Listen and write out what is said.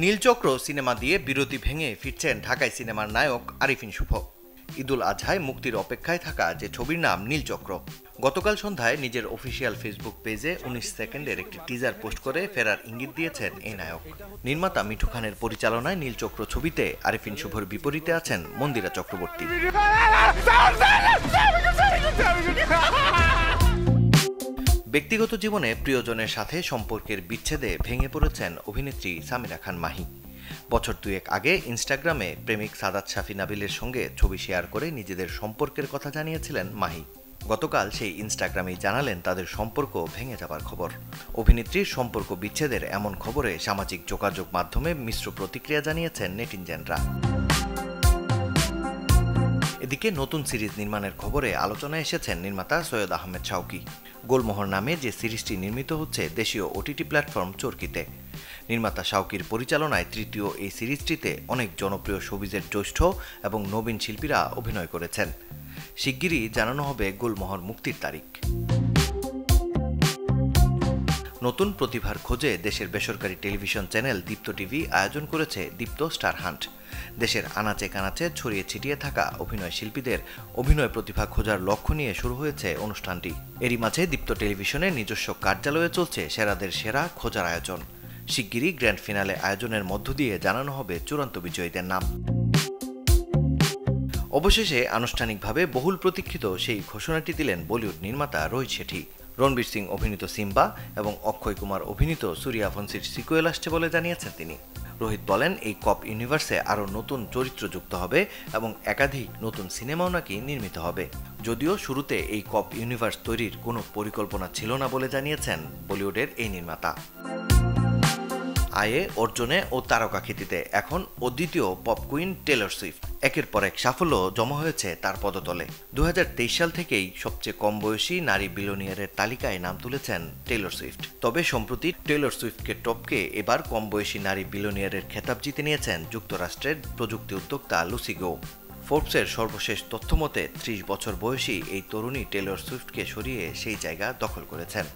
Neelchakra cinema দিয়ে বিরতি ভেঙে ফিরছেন ঢাকাই সিনেমার নায়ক আরিফিন শুভ। ঈদুল আজহায় মুক্তির অপেক্ষায় থাকা যে ছবির নাম নীলচক্র, গতকাল সন্ধ্যায় নিজের অফিসিয়াল ফেসবুক পেজে 19 সেকেন্ডের একটি টিজার পোস্ট করে ফেরার ইঙ্গিত দিয়েছেন এই নায়ক। নির্মাতা মিঠু খানের পরিচালনায় নীলচক্র ছবিতে আরিফিন শুভর বিপরীতে আছেন মন্দিরা চক্রবর্তী। ব্যক্তিগত জীবনে প্রিয়জনের সাথে সম্পর্কের বিচ্ছেদে ভেঙে পড়েছেন অভিনেত্রী সামিরা খান মাহি। বছর দুয়েক আগে ইনস্টাগ্রামে প্রেমিক সাদাত শাফি নাবিলের সঙ্গে ছবি শেয়ার করে নিজেদের সম্পর্কের কথা জানিয়েছিলেন মাহি। গতকাল সেই ইনস্টাগ্রামেই জানালেন তাদের সম্পর্ক ভেঙে যাবার খবর। অভিনেত্রীর সম্পর্ক বিচ্ছেদের এমন খবরে সামাজিক যোগাযোগ মাধ্যমে মিশ্র প্রতিক্রিয়া জানিয়েছেন নেটিজেনরা। এদিকে নতুন সিরিজ নির্মাণের খবরে আলোচনায় এসেছেন নির্মাতা সৈয়দ আহমেদ শাওকি। গোলমোহর নামে যে সিরিজটি নির্মিত হচ্ছে দেশীয় ওটিটি প্ল্যাটফর্ম চরকিতে। নির্মাতা শাওকির পরিচালনায় তৃতীয় এই সিরিজটিতে অনেক জনপ্রিয় শোবিজের জ্যেষ্ঠ এবং নবীন শিল্পীরা অভিনয় করেছেন। শিগগিরই জানানো হবে গোলমোহর মুক্তির তারিখ। নতুন প্রতিভার খোঁজে দেশের বেসরকারি টেলিভিশন চ্যানেল দীপ্ত টিভি আয়োজন করেছে দীপ্ত স্টার হান্ট। দেশের আনাচে কানাচে ছড়িয়ে ছিটিয়ে থাকা অভিনয় শিল্পীদের অভিনয় প্রতিভা খোঁজার লক্ষ্য নিয়ে শুরু হয়েছে অনুষ্ঠানটি। এরই মাঝে দীপ্ত টেলিভিশনের নিজস্ব কার্যালয়ে চলছে সেরাদের সেরা খোঁজার আয়োজন। শিগগিরই গ্র্যান্ড ফিনালে আয়োজনের মধ্য দিয়ে জানানো হবে চূড়ান্ত বিজয়ীদের নাম। অবশেষে আনুষ্ঠানিকভাবে বহুল প্রতীক্ষিত সেই ঘোষণাটি দিলেন বলিউড নির্মাতা রোহিত শেঠি। রণবীর সিং অভিনীত সিম্বা এবং অক্ষয় কুমার অভিনীত সূর্যাবংশীর সিকুয়েল আসছে বলে জানিয়েছেন তিনি। রোহিত বলেন, এই কপ ইউনিভার্সে আরও নতুন চরিত্র যুক্ত হবে এবং একাধিক নতুন সিনেমাও নাকি নির্মিত হবে। যদিও শুরুতে এই কপ ইউনিভার্স তৈরির কোনো পরিকল্পনা ছিল না বলে জানিয়েছেন বলিউডের এই নির্মাতা। আয়ে, অর্জনে ও তারকা খ্যাতিতে এখন অদ্বিতীয় পপ কুইন টেলর সুইফট। একের পর এক সাফল্য জমা হয়েছে তার পদতলে। 2023 সাল থেকেই সবচেয়ে কম বয়সী নারী বিলিয়নিয়ারের তালিকায় নাম তুলেছেন টেলর সুইফট। তবে সম্প্রতি টেলর সুইফটকে টপকে এবার কম বয়সী নারী বিলিয়নিয়ারের খেতাব জিতে নিয়েছেন যুক্তরাষ্ট্রের প্রযুক্তি উদ্যোক্তা লুসি গো। ফোর্বসের সর্বশেষ তথ্যমতে 30 বছর বয়সী এই তরুণী টেলর সুইফটকে সরিয়ে সেই জায়গা দখল করেছেন।